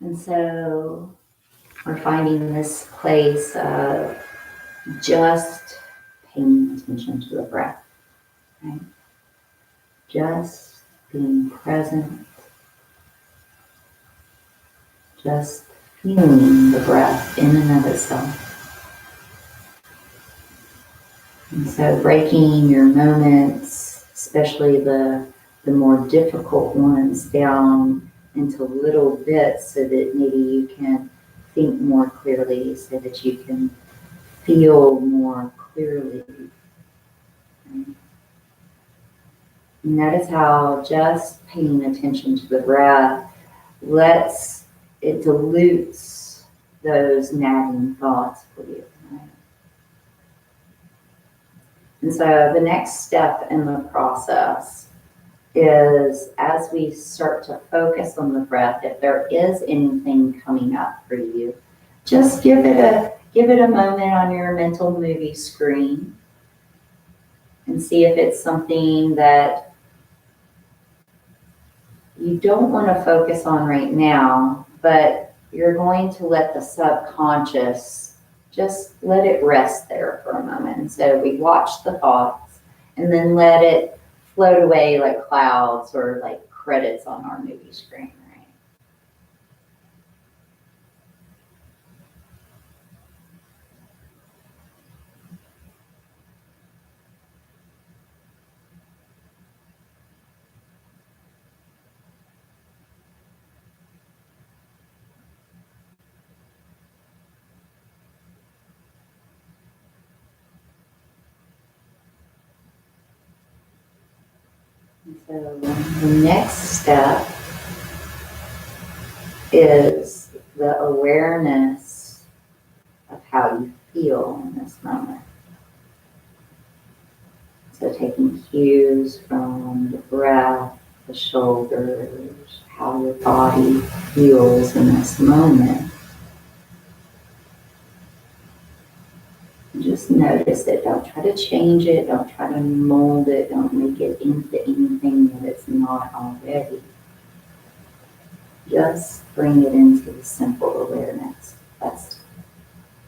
And so we're finding this place of just paying attention to the breath, right? Just being present, just feeling the breath in and of itself. And so breaking your moments, especially the more difficult ones, down into little bits so that maybe you can think more clearly, so that you can feel more clearly. Notice how just paying attention to the breath it dilutes those nagging thoughts for you. Right? And so the next step in the process is, as we start to focus on the breath, if there is anything coming up for you, just give it a moment on your mental movie screen and see if it's something that you don't want to focus on right now, but you're going to let the subconscious just let it rest there for a moment. And so we watch the thoughts and then let it float away like clouds or like credits on our movie screen, right? And so the next step is the awareness of how you feel in this moment. So taking cues from the breath, the shoulders, how your body feels in this moment. And just notice it. Don't try to change it. Don't try to mold it. Don't make it into anything that it's not already. Just bring it into the simple awareness. That's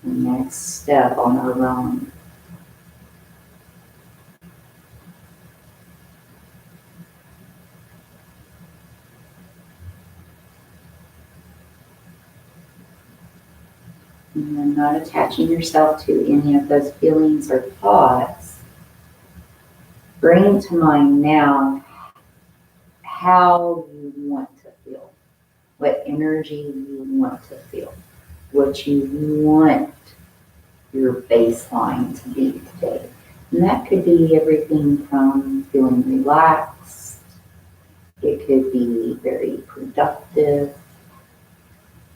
the next step on our own. And then not attaching yourself to any of those feelings or thoughts. Bring to mind now how you want to feel, what energy you want to feel, what you want your baseline to be today. And that could be everything from feeling relaxed, it could be very productive,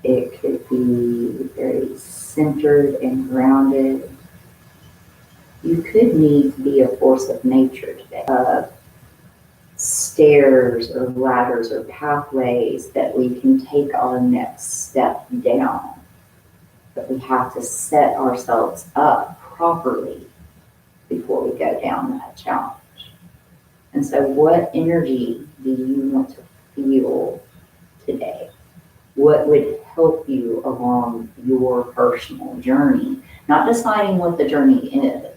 it could be very centered and grounded. You could need to be a force of nature today. Stairs or ladders or pathways that we can take our next step down. But we have to set ourselves up properly before we go down that challenge. And so what energy do you want to feel today? What would help you along your personal journey? Not deciding what the journey is,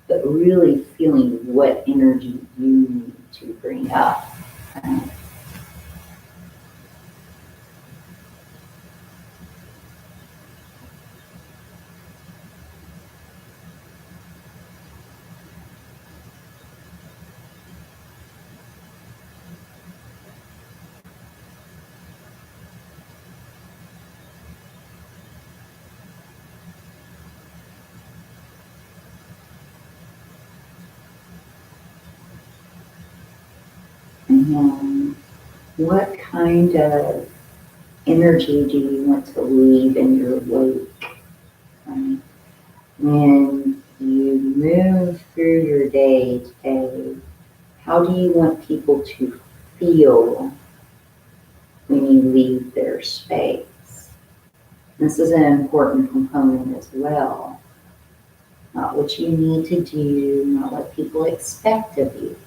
but really feeling what energy you need to bring up. And what kind of energy do you want to leave in your wake? Right? When you move through your day today, how do you want people to feel when you leave their space? This is an important component as well. Not what you need to do, not what people expect of you.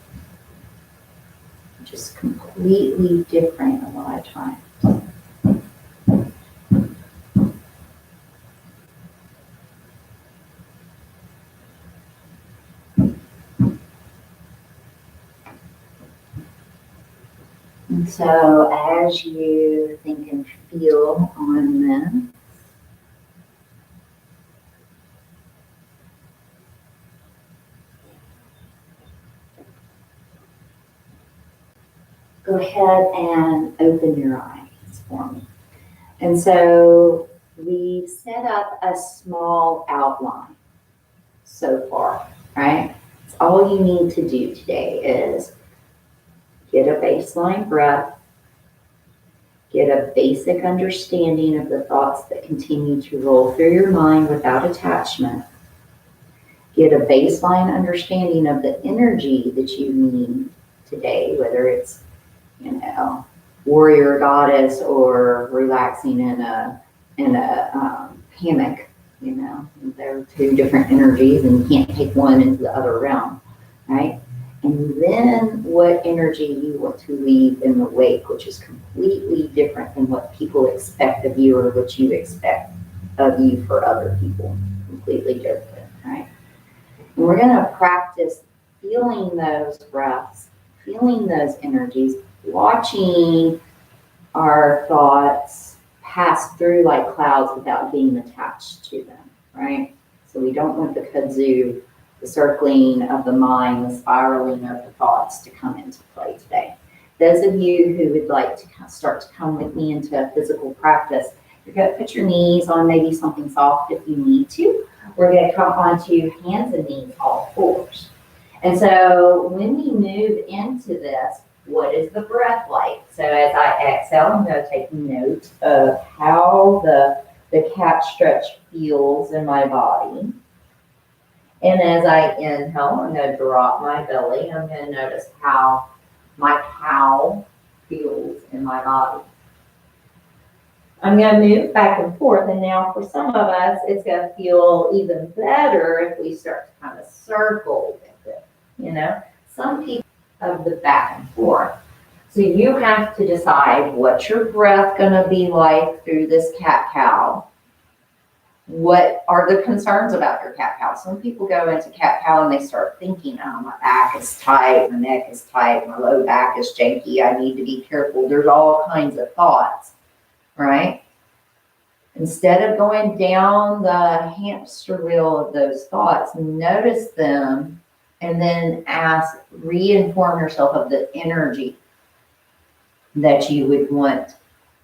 Just completely different a lot of times. And so as you think and feel on this, go ahead and open your eyes for me. And so we've set up a small outline so far, right? So all you need to do today is get a baseline breath, get a basic understanding of the thoughts that continue to roll through your mind without attachment, get a baseline understanding of the energy that you need today, whether it's, warrior goddess or relaxing in a hammock. There are two different energies, and you can't take one into the other realm, right? And then what energy you want to leave in the wake, which is completely different than what people expect of you or what you expect of you for other people. Completely different, right? And we're going to practice feeling those breaths, feeling those energies, watching our thoughts pass through like clouds without being attached to them, right? So we don't want the kudzu, the circling of the mind, the spiraling of the thoughts to come into play today. Those of you who would like to start to come with me into physical practice, you're going to put your knees on maybe something soft if you need to. We're going to come onto hands and knees, all fours. And so when we move into this, what is the breath like? So as I exhale, I'm going to take note of how the cat stretch feels in my body. And as I inhale, I'm going to drop my belly. I'm going to notice how my cow feels in my body. I'm going to move back and forth. And now for some of us, it's going to feel even better if we start to kind of circle with it. Some people of the back and forth. So you have to decide what's your breath going to be like through this cat-cow. What are the concerns about your cat-cow? Some people go into cat-cow and they start thinking, oh, my back is tight, my neck is tight, my low back is janky, I need to be careful. There's all kinds of thoughts, right? Instead of going down the hamster wheel of those thoughts, notice them and then reinform yourself of the energy that you would want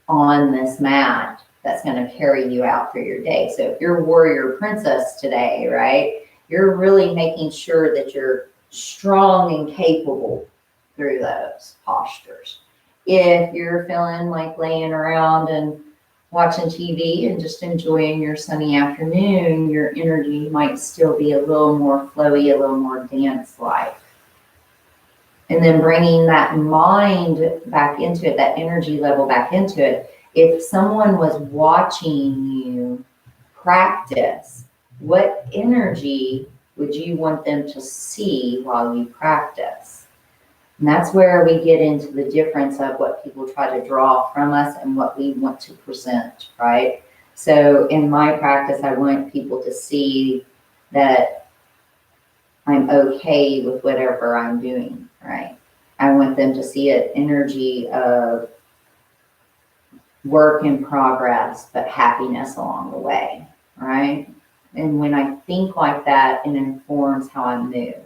on this mat that's going to carry you out through your day. So if you're warrior princess today, right, you're really making sure that you're strong and capable through those postures. If you're feeling like laying around and watching TV and just enjoying your sunny afternoon, your energy might still be a little more flowy, a little more dance-like. And then bringing that mind back into it, that energy level back into it. If someone was watching you practice, what energy would you want them to see while you practice? And that's where we get into the difference of what people try to draw from us and what we want to present, right? So in my practice, I want people to see that I'm okay with whatever I'm doing, right? I want them to see an energy of work in progress, but happiness along the way, right? And when I think like that, it informs how I move.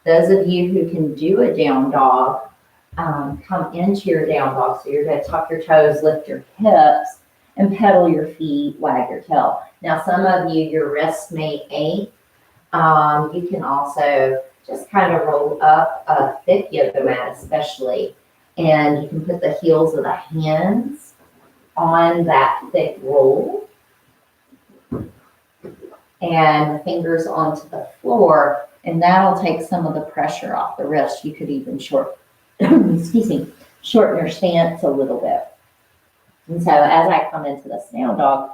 Those of you who can do a down dog, come into your down dog. So you're going to tuck your toes, lift your hips, and pedal your feet, wag your tail. Now, some of you, your wrists may ache. You can also just kind of roll up a thick yoga mat, especially, and you can put the heels of the hands on that thick roll and the fingers onto the floor, and that'll take some of the pressure off the wrist. You could even shorten your stance a little bit. And so as I come into the snail dog,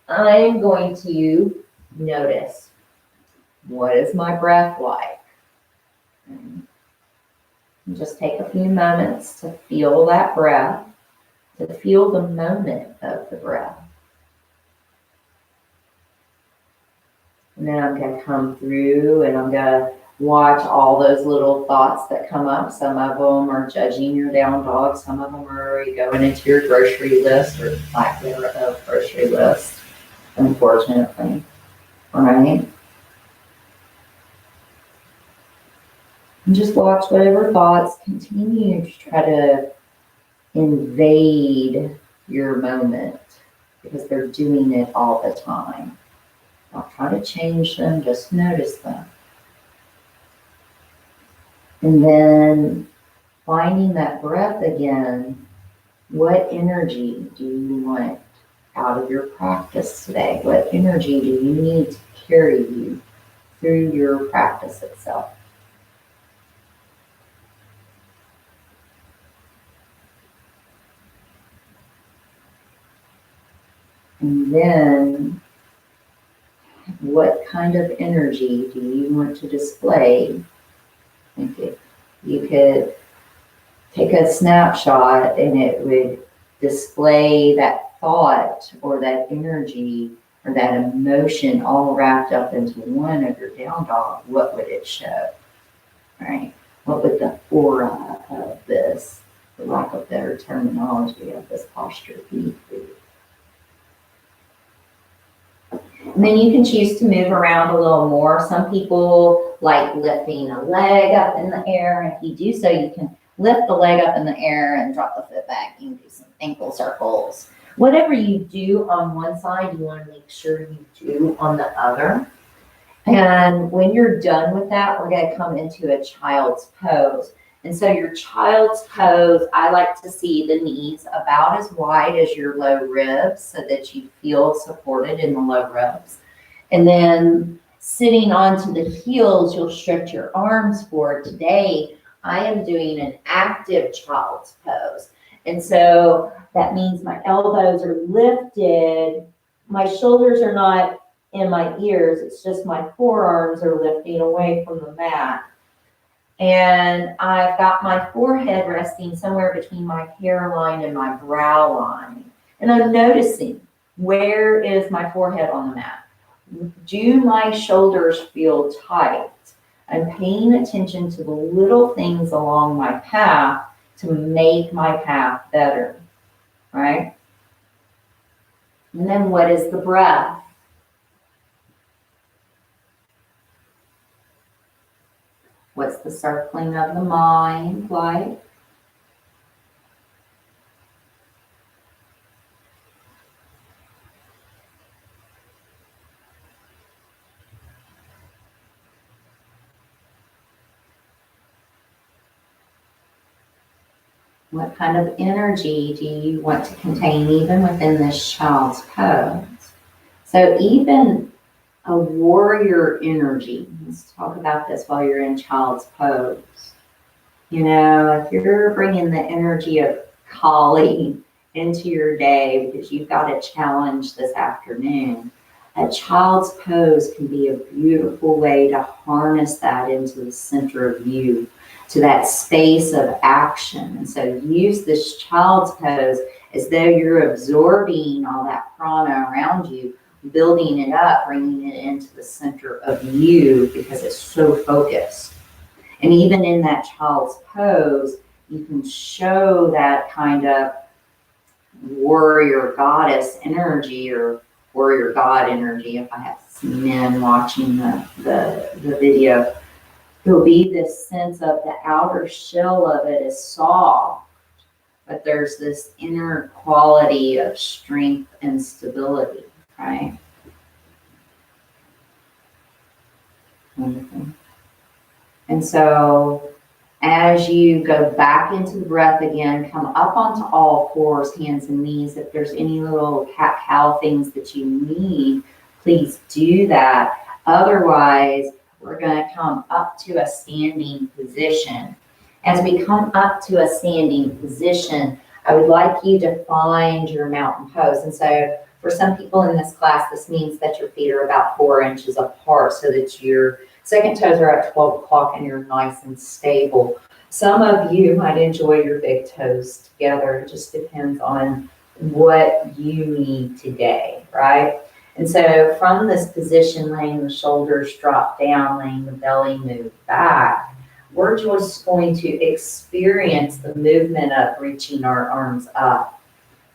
I'm going to notice, what is my breath like? And just take a few moments to feel that breath, to feel the moment of the breath. And then I'm going to come through and I'm going to Watch all those little thoughts that come up. Some of them are judging your down dog. Some of them are already going into your grocery list or lack thereof grocery list, unfortunately. All right? And just watch whatever thoughts continue to try to invade your moment, because they're doing it all the time. Don't try to change them, just notice them. And then finding that breath again, what energy do you want out of your practice today? What energy do you need to carry you through your practice itself? And then, what kind of energy do you want to display? If you could take a snapshot and it would display that thought or that energy or that emotion all wrapped up into one of your down dog, what would it show? Right? What would the aura of this, for lack of better terminology, of this posture be for you? And then you can choose to move around a little more. Some people like lifting a leg up in the air. And if you do so, you can lift the leg up in the air and drop the foot back. You can do some ankle circles. Whatever you do on one side, you want to make sure you do on the other. And when you're done with that, we're going to come into a child's pose. And so your child's pose, I like to see the knees about as wide as your low ribs so that you feel supported in the low ribs. And then sitting onto the heels, you'll stretch your arms forward. Today, I am doing an active child's pose. And so that means my elbows are lifted. My shoulders are not in my ears. It's just my forearms are lifting away from the mat. And I've got my forehead resting somewhere between my hairline and my brow line. And I'm noticing, where is my forehead on the mat? Do my shoulders feel tight? I'm paying attention to the little things along my path to make my path better, right? And then what is the breath? What's the circling of the mind like? What kind of energy do you want to contain even within this child's pose? So even a warrior energy, let's talk about this while you're in child's pose. You know, if you're bringing the energy of Kali into your day because you've got a challenge this afternoon, a child's pose can be a beautiful way to harness that into the center of you, to that space of action. And so use this child's pose as though you're absorbing all that prana around you, building it up, bringing it into the center of you because it's so focused. And even in that child's pose, you can show that kind of warrior goddess energy or warrior god energy. If I have some men watching the video, there'll be this sense of the outer shell of it is soft, but there's this inner quality of strength and stability, right? Wonderful. And so as you go back into the breath again, come up onto all fours, hands and knees. If there's any little cat-cow things that you need, please do that. Otherwise, we're going to come up to a standing position. As we come up to a standing position, I would like you to find your mountain pose. And so for some people in this class, this means that your feet are about 4 inches apart so that your second toes are at 12 o'clock and you're nice and stable. Some of you might enjoy your big toes together. It just depends on what you need today, right? And so from this position, laying the shoulders drop down, laying the belly move back, we're just going to experience the movement of reaching our arms up.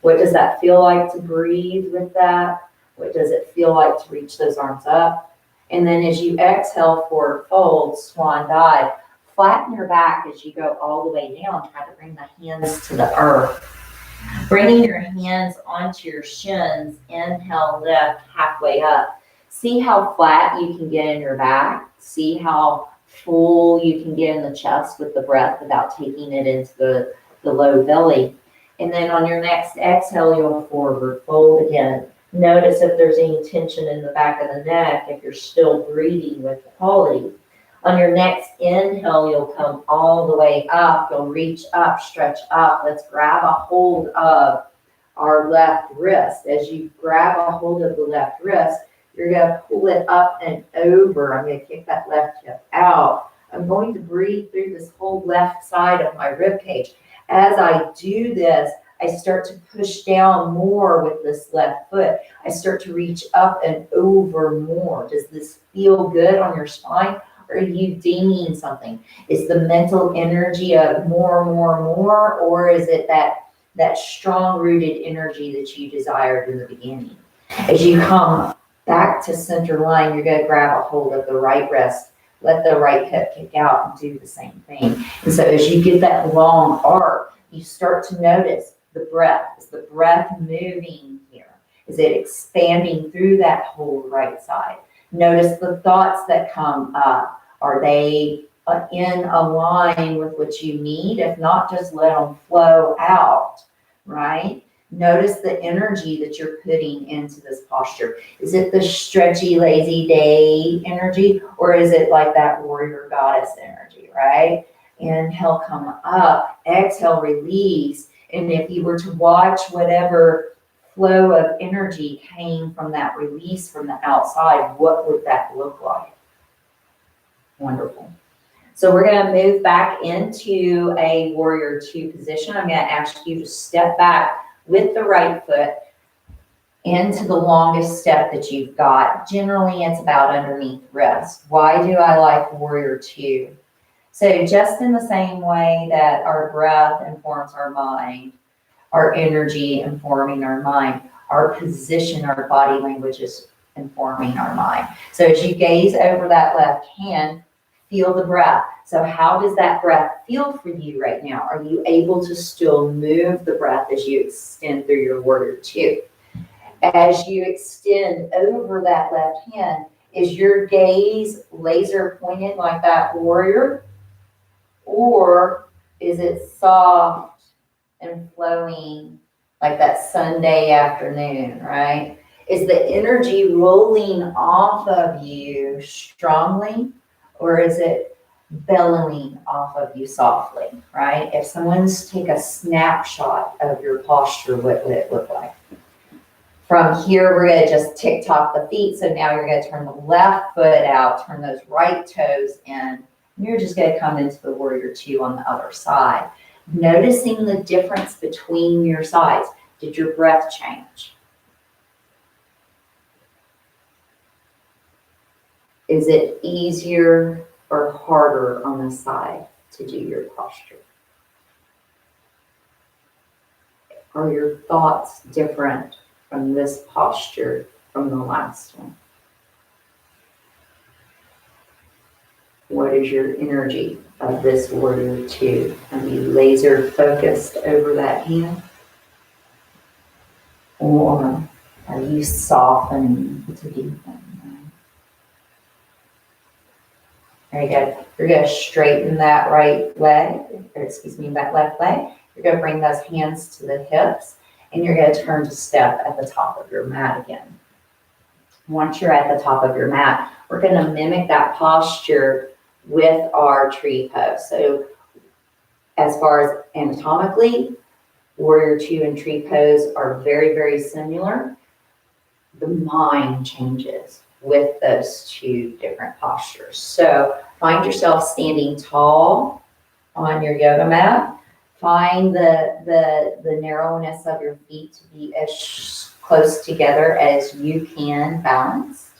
What does that feel like to breathe with that? What does it feel like to reach those arms up? And then as you exhale, forward fold, swan dive, flatten your back as you go all the way down. Try to bring the hands to the earth. Bringing your hands onto your shins, inhale, lift, halfway up. See how flat you can get in your back. See how full you can get in the chest with the breath without taking it into the low belly. And then on your next exhale, you'll forward fold again. Notice if there's any tension in the back of the neck, if you're still breathing with quality. On your next inhale, you'll come all the way up. You'll reach up, stretch up. Let's grab a hold of our left wrist. As you grab a hold of the left wrist, you're going to pull it up and over. I'm going to kick that left hip out. I'm going to breathe through this whole left side of my rib cage. As I do this, I start to push down more with this left foot. I start to reach up and over more. Does this feel good on your spine? Or are you dinging something? Is the mental energy of more, or is it that strong-rooted energy that you desired in the beginning? As you come back to center line, you're going to grab a hold of the right wrist. Let the right hip kick out and do the same thing. And so as you get that long arc, you start to notice the breath. Is the breath moving here? Is it expanding through that whole right side? Notice the thoughts that come up. Are they in a line with what you need? If not, just let them flow out, right? Notice the energy that you're putting into this posture. Is it the stretchy, lazy day energy, or is it like that warrior goddess energy, right? Inhale, come up. Exhale, release. And if you were to watch whatever flow of energy came from that release from the outside, what would that look like? Wonderful. So we're going to move back into a warrior two position. I'm going to ask you to step back with the right foot into the longest step that you've got. Generally, it's about underneath wrist. Why do I like warrior two? So just in the same way that our breath informs our mind, our energy informing our mind, our position, our body language is informing our mind. So as you gaze over that left hand, feel the breath. So how does that breath feel for you right now? Are you able to still move the breath as you extend through your warrior two? As you extend over that left hand, is your gaze laser pointed like that warrior? Or is it soft and flowing like that Sunday afternoon, right? Is the energy rolling off of you strongly, or is it bellowing off of you softly, right? If someone's take a snapshot of your posture, what would it look like? From here, we're going to just tick-tock the feet. So now you're going to turn the left foot out, turn those right toes in, and you're just going to come into the warrior two on the other side. Noticing the difference between your sides. Did your breath change? Is it easier or harder on the side to do your posture? Are your thoughts different from this posture from the last one? What is your energy of this warrior two? Are you laser focused over that hand? Or are you softening to deepen? There you go. You're going to straighten that right leg, that left leg. You're going to bring those hands to the hips, and you're going to turn to step at the top of your mat again. Once you're at the top of your mat, we're going to mimic that posture with our tree pose. So as far as anatomically, warrior two and tree pose are very, very similar. The mind changes with those two different postures. So find yourself standing tall on your yoga mat. Find the narrowness of your feet to be as close together as you can, balanced.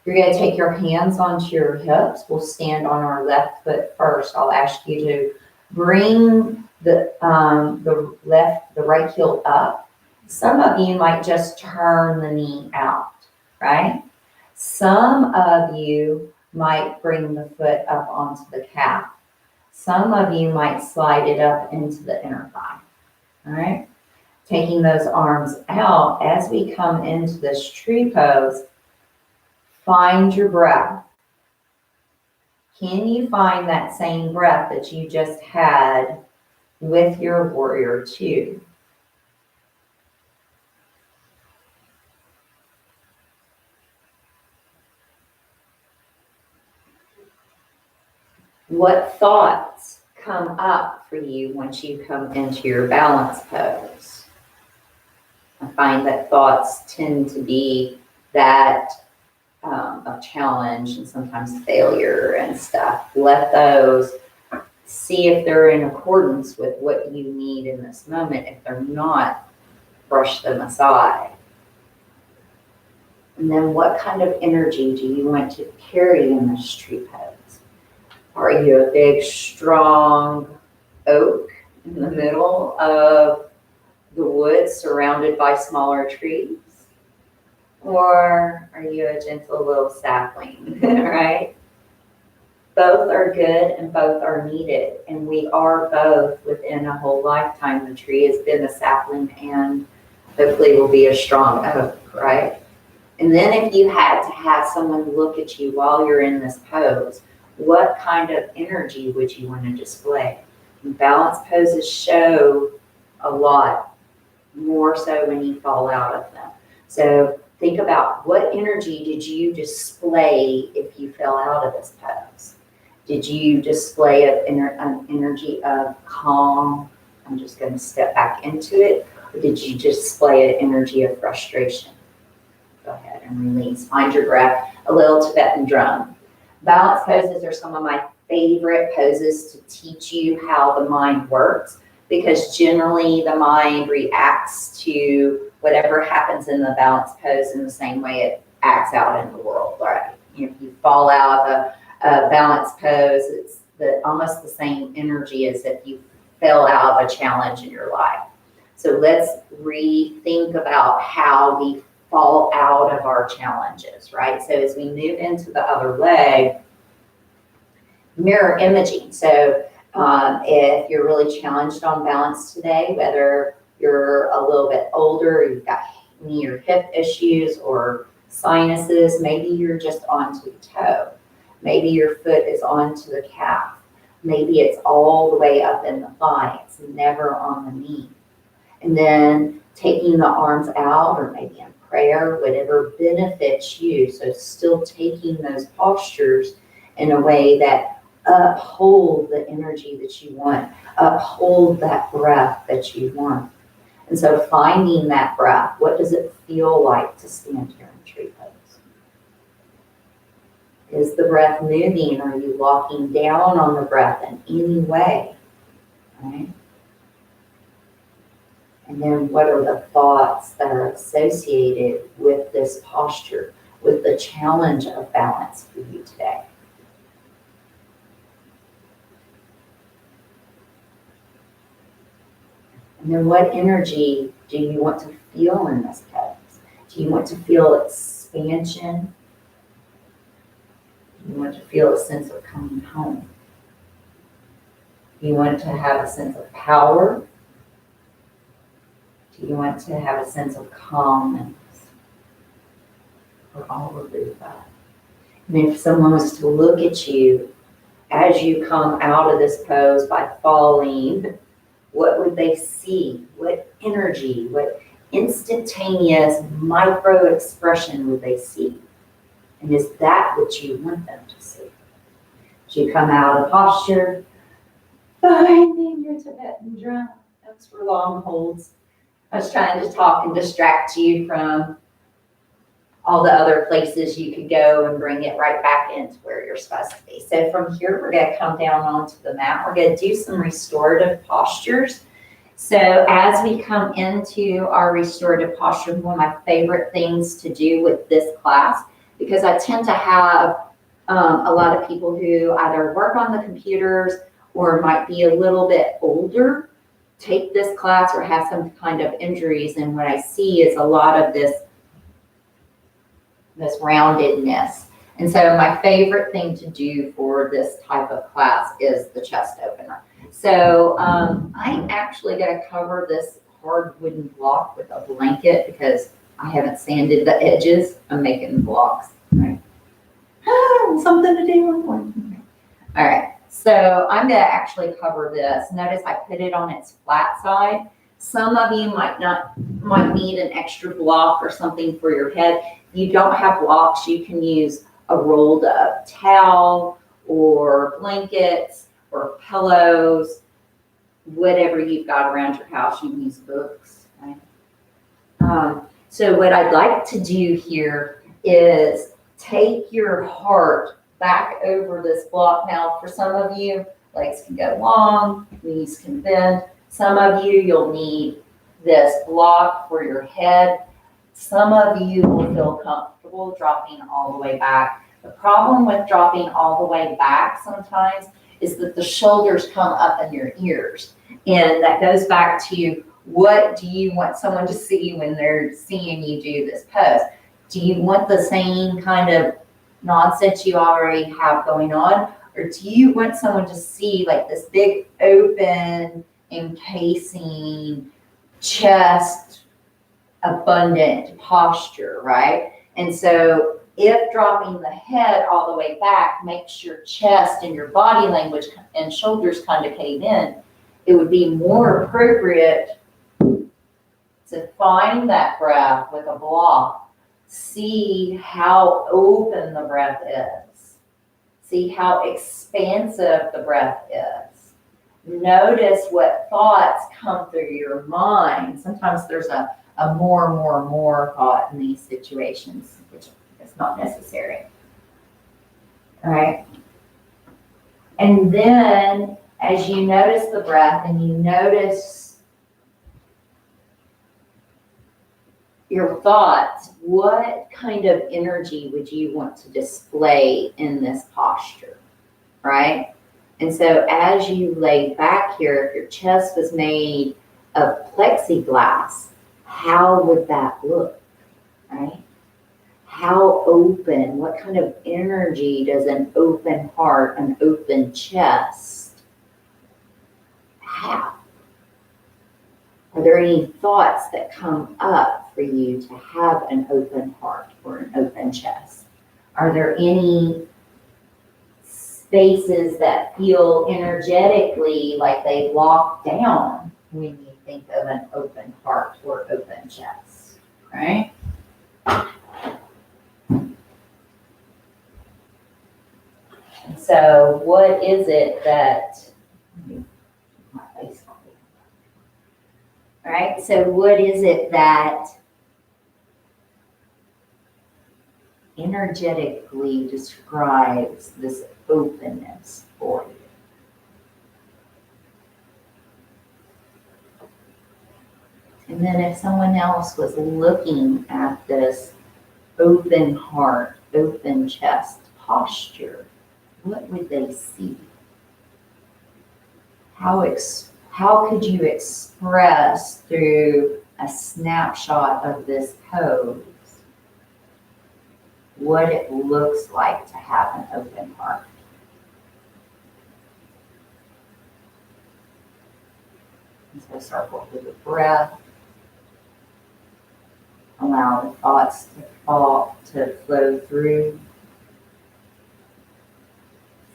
You're going to take your hands onto your hips. We'll stand on our left foot first. I'll ask you to bring the right heel up. Some of you might just turn the knee out, right? Some of you might bring the foot up onto the calf. Some of you might slide it up into the inner thigh, all right? Taking those arms out as we come into this tree pose, find your breath. Can you find that same breath that you just had with your warrior two? What thoughts come up for you once you come into your balance pose? I find that thoughts tend to be that of challenge and sometimes failure and stuff. Let those, see if they're in accordance with what you need in this moment. If they're not, brush them aside. And then what kind of energy do you want to carry in this tree pose? Are you a big, strong oak in the middle of the woods surrounded by smaller trees? Or are you a gentle little sapling, right? Both are good and both are needed. And we are both within a whole lifetime. The tree has been a sapling and hopefully will be a strong oak, right? And then if you had to have someone look at you while you're in this pose, what kind of energy would you want to display? And balance poses show a lot, more so when you fall out of them. So think about, what energy did you display if you fell out of this pose? Did you display an energy of calm? I'm just going to step back into it. Or did you display an energy of frustration? Go ahead and release. Find your breath. A little Tibetan drum. Balance poses are some of my favorite poses to teach you how the mind works, because generally the mind reacts to whatever happens in the balance pose in the same way it acts out in the world, right? If you fall out of a balance pose, it's almost the same energy as if you fell out of a challenge in your life. So let's rethink about how we fall out of our challenges, right? So as we move into the other leg, mirror imaging. So if you're really challenged on balance today, whether you're a little bit older, you've got knee or hip issues or sinuses, maybe you're just onto the toe. Maybe your foot is onto the calf. Maybe it's all the way up in the thigh. It's never on the knee. And then taking the arms out, or maybe in prayer, whatever benefits you. So still taking those postures in a way that uphold the energy that you want, uphold that breath that you want. And so finding that breath, what does it feel like to stand here in tree pose? Is the breath moving? Are you locking down on the breath in any way? Right? And then what are the thoughts that are associated with this posture, with the challenge of balance for you today? And then what energy do you want to feel in this pose? Do you want to feel expansion? Do you want to feel a sense of coming home? Do you want to have a sense of power? Do you want to have a sense of calmness? Or all of the above? And if someone was to look at you as you come out of this pose by falling, what would they see? What energy, what instantaneous micro expression would they see? And is that what you want them to see? As you come out of posture, finding your Tibetan drum. That's for long holds. I was trying to talk and distract you from all the other places you could go and bring it right back into where you're supposed to be. So from here, we're going to come down onto the mat. We're going to do some restorative postures. So as we come into our restorative posture, one of my favorite things to do with this class, because I tend to have a lot of people who either work on the computers or might be a little bit older, take this class or have some kind of injuries. And what I see is a lot of this roundedness. And so my favorite thing to do for this type of class is the chest opener. So I'm actually going to cover this hard wooden block with a blanket because I haven't sanded the edges. I'm making blocks. Right? Something to do. All right. So I'm going to actually cover this. Notice I put it on its flat side. Some of you might need an extra block or something for your head. If you don't have blocks, you can use a rolled up towel or blankets or pillows, whatever you've got around your house. You can use books. Right? So what I'd like to do here is take your heart back over this block. Now, for some of you, legs can go long, knees can bend. Some of you, you'll need this block for your head. Some of you will feel comfortable dropping all the way back. The problem with dropping all the way back sometimes is that the shoulders come up in your ears. And that goes back to what do you want someone to see when they're seeing you do this pose? Do you want the same kind of nonsense you already have going on? Or do you want someone to see like this big open, encasing, chest, abundant posture, right? And so if dropping the head all the way back makes your chest and your body language and shoulders kind of cave in, it would be more appropriate to find that breath with a block. See how open the breath is. See how expansive the breath is. Notice what thoughts come through your mind. Sometimes there's a more thought in these situations, which is not necessary. All right. And then as you notice the breath and you notice your thoughts, what kind of energy would you want to display in this posture, right? And so as you lay back here, if your chest was made of plexiglass, how would that look, right? How open, what kind of energy does an open heart, an open chest have? Are there any thoughts that come up for you to have an open heart or an open chest? Are there any spaces that feel energetically like they lock down when you think of an open heart or open chest, right? And so what is it that, all right, so what is it that energetically describes this openness for you? And then if someone else was looking at this open heart, open chest posture, what would they see? How could you express through a snapshot of this pose what it looks like to have an open heart? And so circle through the breath. Allow the thoughts to flow through.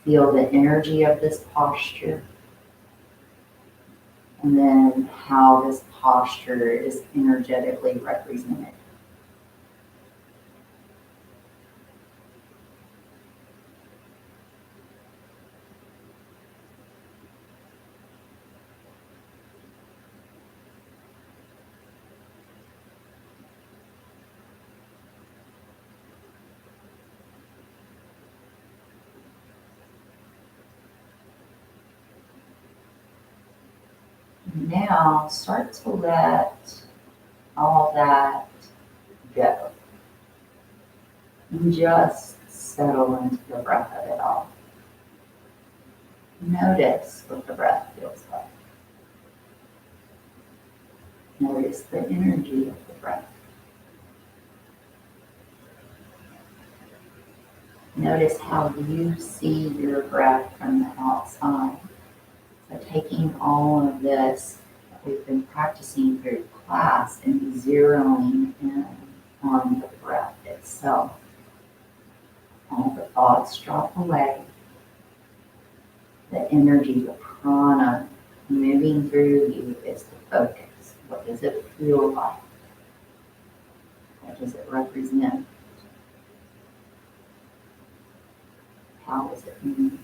Feel the energy of this posture. And then how this posture is energetically represented. Now start to let all that go. And just settle into the breath of it all. Notice what the breath feels like. Notice the energy of the breath. Notice how you see your breath from the outside. So taking all of this that we've been practicing through class and zeroing in on the breath itself. All the thoughts drop away. The energy, the prana moving through you is the focus. What does it feel like? What does it represent? How does it move?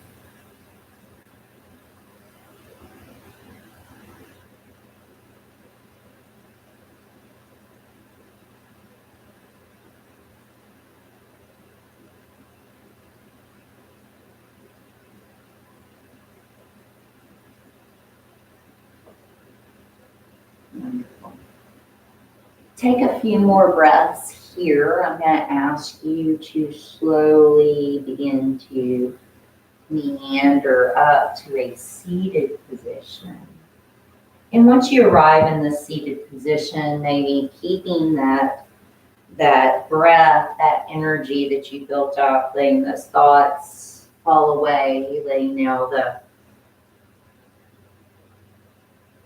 Wonderful. Take a few more breaths here. I'm going to ask you to slowly begin to meander up to a seated position. And once you arrive in the seated position, maybe keeping that breath, that energy that you built up, letting those thoughts fall away, letting now the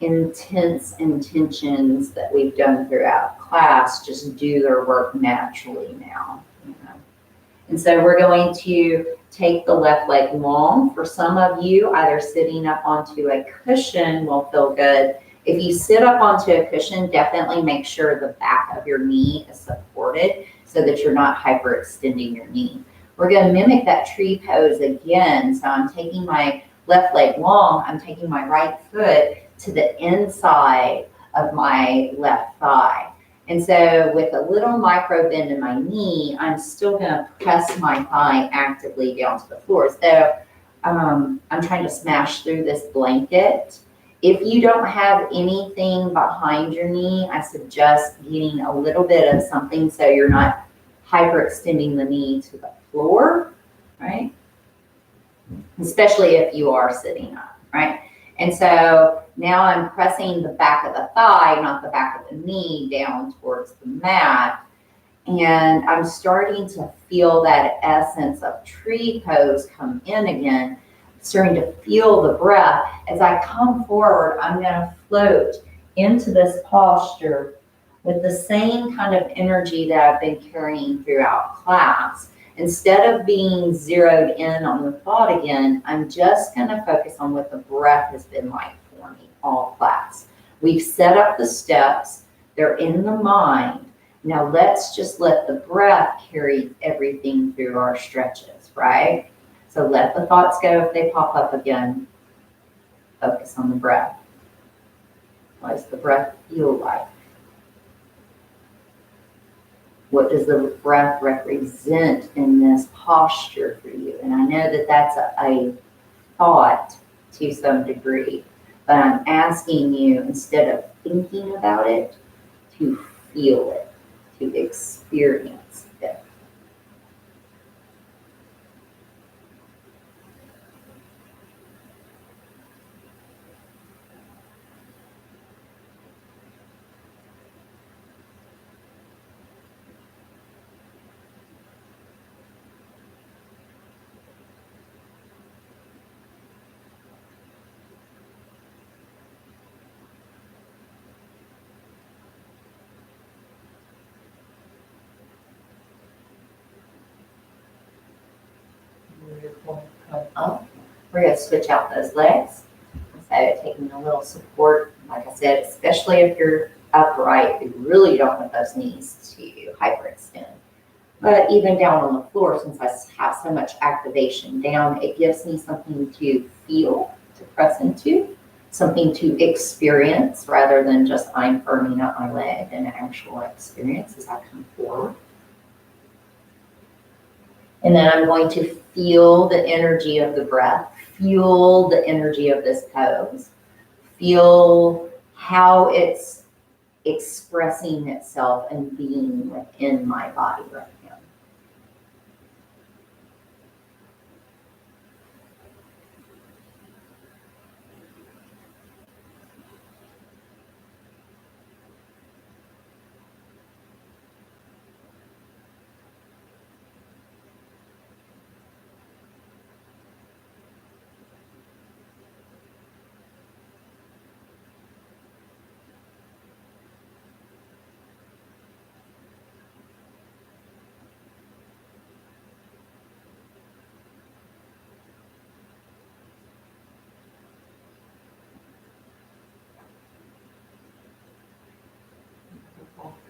intense intentions that we've done throughout class just do their work naturally now. And so we're going to take the left leg long. For some of you, either sitting up onto a cushion will feel good. If you sit up onto a cushion, definitely make sure the back of your knee is supported so that you're not hyperextending your knee. We're going to mimic that tree pose again. So I'm taking my left leg long. I'm taking my right foot to the inside of my left thigh. And so with a little micro bend in my knee, I'm still going to press my thigh actively down to the floor. So I'm trying to smash through this blanket. If you don't have anything behind your knee, I suggest getting a little bit of something so you're not hyperextending the knee to the floor, right? Especially if you are sitting up, right? And so now I'm pressing the back of the thigh, not the back of the knee, down towards the mat. And I'm starting to feel that essence of tree pose come in again, starting to feel the breath. As I come forward, I'm going to float into this posture with the same kind of energy that I've been carrying throughout class. Instead of being zeroed in on the thought again, I'm just going to focus on what the breath has been like for me all class. We've set up the steps. They're in the mind. Now let's just let the breath carry everything through our stretches, right? So let the thoughts go if they pop up again. Focus on the breath. What does the breath feel like? What does the breath represent in this posture for you? And I know that that's a thought to some degree, but I'm asking you, instead of thinking about it, to feel it, to experience it. Come up. We're going to switch out those legs. So taking a little support, like I said, especially if you're upright, you really don't want those knees to hyperextend. But even down on the floor, since I have so much activation down, it gives me something to feel, to press into, something to experience rather than just I'm firming up my leg, an actual experience as I come forward. And then I'm going to feel the energy of the breath, feel the energy of this pose, feel how it's expressing itself and being within my body right now.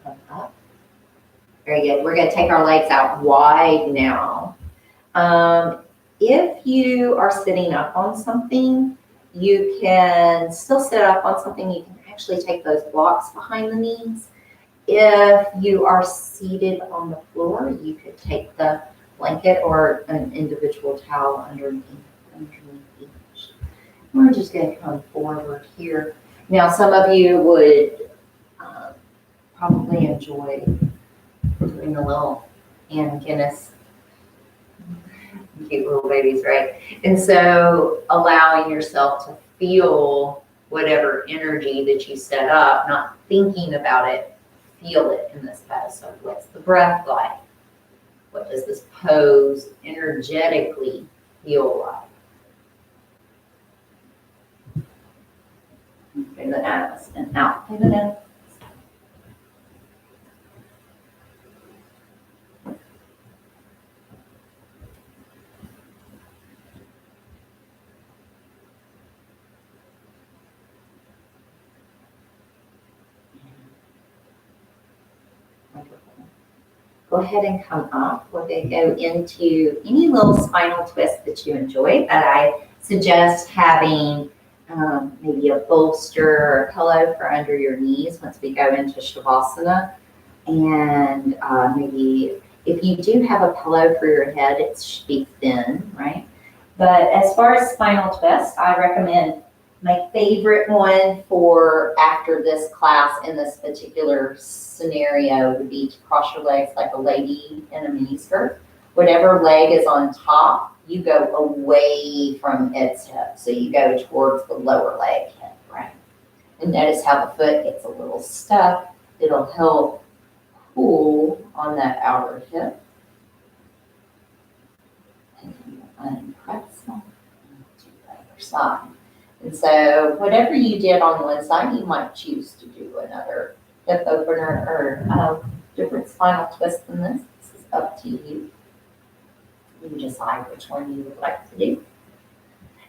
Come up. Very good. We're going to take our legs out wide now. If you are sitting up on something, you can still sit up on something. You can actually take those blocks behind the knees. If you are seated on the floor, you could take the blanket or an individual towel underneath each. We're just going to come forward here. Now, some of you would probably enjoy doing a little Ann Guinness. Cute little babies, right? And so allowing yourself to feel whatever energy that you set up, not thinking about it, feel it in this pose. So what's the breath like? What does this pose energetically feel like? Through the nose and out through the nose. Go ahead and come up. We're going to go into any little spinal twist that you enjoy, but I suggest having maybe a bolster or a pillow for under your knees once we go into Shavasana. And maybe if you do have a pillow for your head, it should be thin, right? But as far as spinal twist, I recommend my favorite one for after this class in this particular scenario would be to cross your legs like a lady in a mini skirt. Whatever leg is on top, you go away from its hip. So you go towards the lower leg hip, right? And notice how the foot gets a little stuck. It'll help pull on that outer hip. And unpress them to the other side. And so whatever you did on one side, you might choose to do another hip opener or different spinal twist than this. This is up to you. You decide which one you would like to do.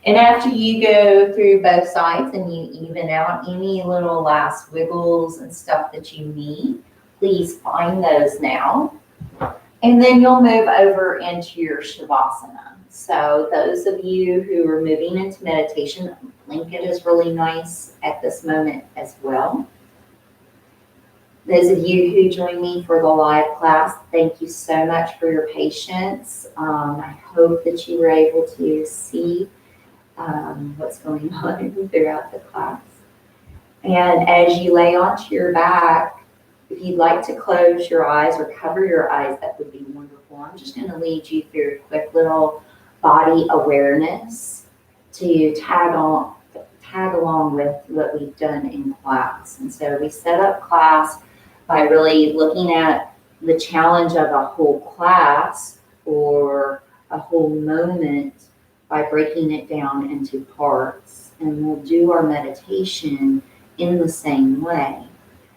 And after you go through both sides and you even out any little last wiggles and stuff that you need, please find those now. And then you'll move over into your Shavasana. So those of you who are moving into meditation, blanket is really nice at this moment as well. Those of you who joined me for the live class, thank you so much for your patience. I hope that you were able to see what's going on throughout the class. And as you lay onto your back, if you'd like to close your eyes or cover your eyes, that would be wonderful. I'm just going to lead you through a quick little body awareness to tag along with what we've done in class. And so we set up class by really looking at the challenge of a whole class or a whole moment by breaking it down into parts. And we'll do our meditation in the same way.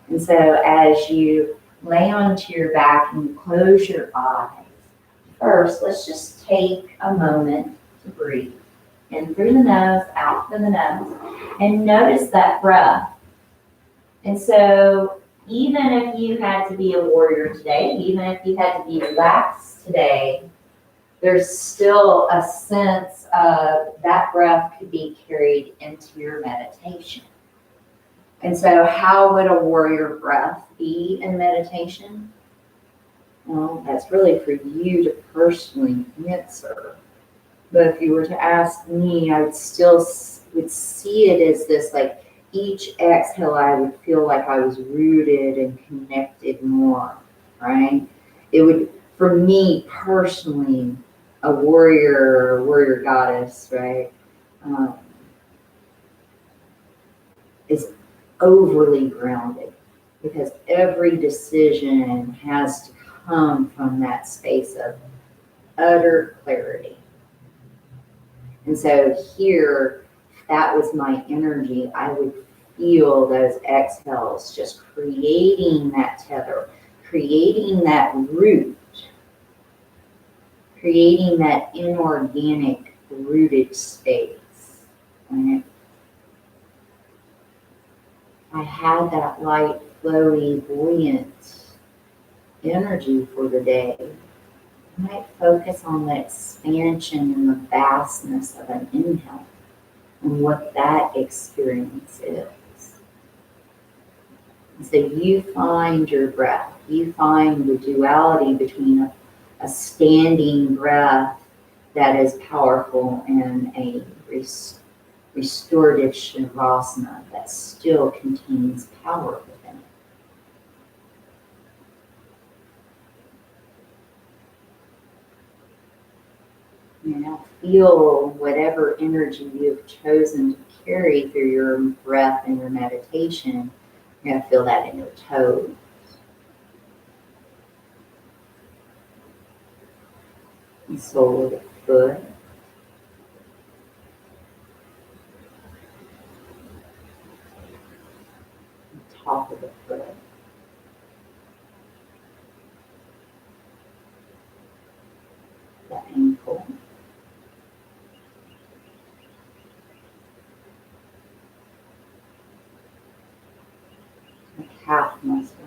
And so as you lay onto your back and close your eyes, first, let's just take a moment to breathe. In through the nose, out through the nose, and notice that breath. And so even if you had to be a warrior today, even if you had to be relaxed today, there's still a sense of that breath could be carried into your meditation. And so how would a warrior breath be in meditation? Well, that's really for you to personally answer. But if you were to ask me, I would still see it as this like each exhale, I would feel like I was rooted and connected more, right? It would, for me personally, a warrior goddess, right, um, is overly grounded because every decision has to come from that space of utter clarity. And so here, that was my energy. I would feel those exhales just creating that tether, creating that root, creating that inorganic rooted space. And I had that light, flowy, buoyant energy for the day. I might focus on the expansion and the vastness of an inhale and what that experience is. And so you find your breath, you find the duality between a standing breath that is powerful and a restorative shavasana that still contains power within it. You know, feel whatever energy you've chosen to carry through your breath and your meditation. You're going to feel that in your toes, the sole of the foot, the top of the foot, the ankle, the calf muscles,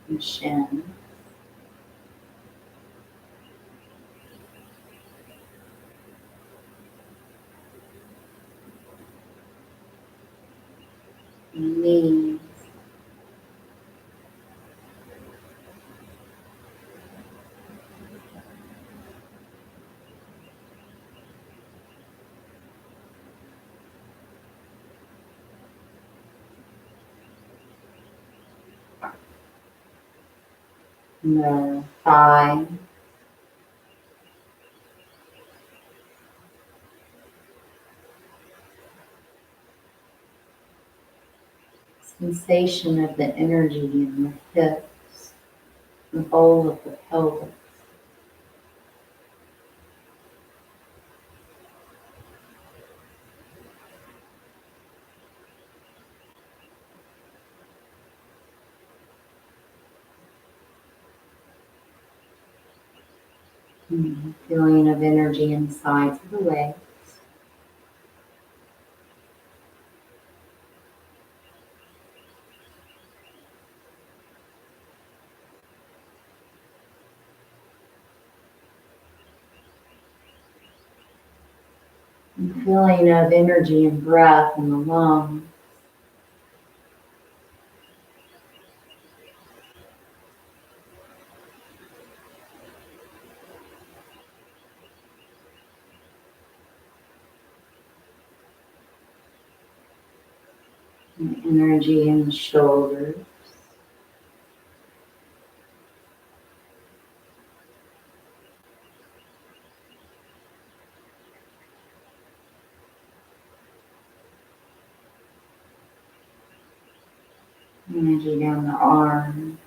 the shin, the knees, the thigh, sensation of the energy in the hips, the bowl of the pelvis. Feeling of energy in the sides of the legs. And feeling of energy and breath in the lungs. And energy in the shoulders. Energy down the arms.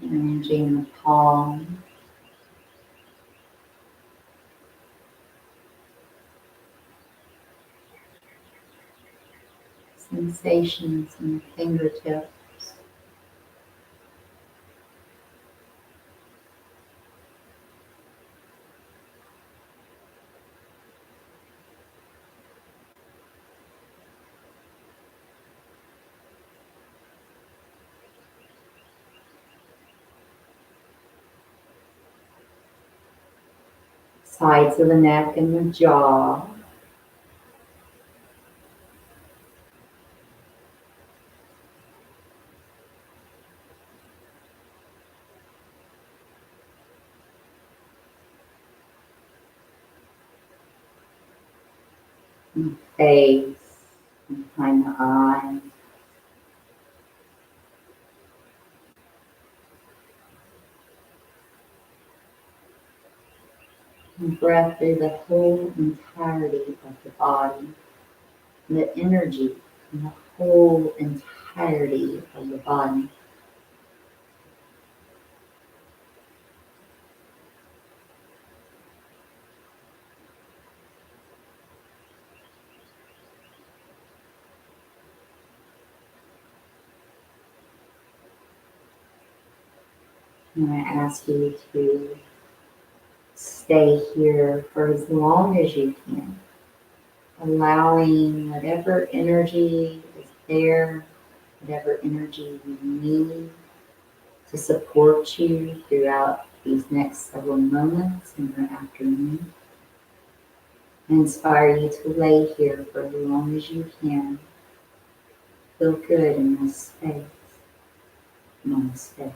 Energy in the palms. Sensations in the fingertips. sides of the neck and the jaw. And face, behind the eyes. And breath through the whole entirety of the body. The energy in the whole entirety of the body. And I ask you to stay here for as long as you can, allowing whatever energy is there, whatever energy you need to support you throughout these next several moments in your afternoon. I inspire you to lay here for as long as you can. Feel good in this space. Namaste.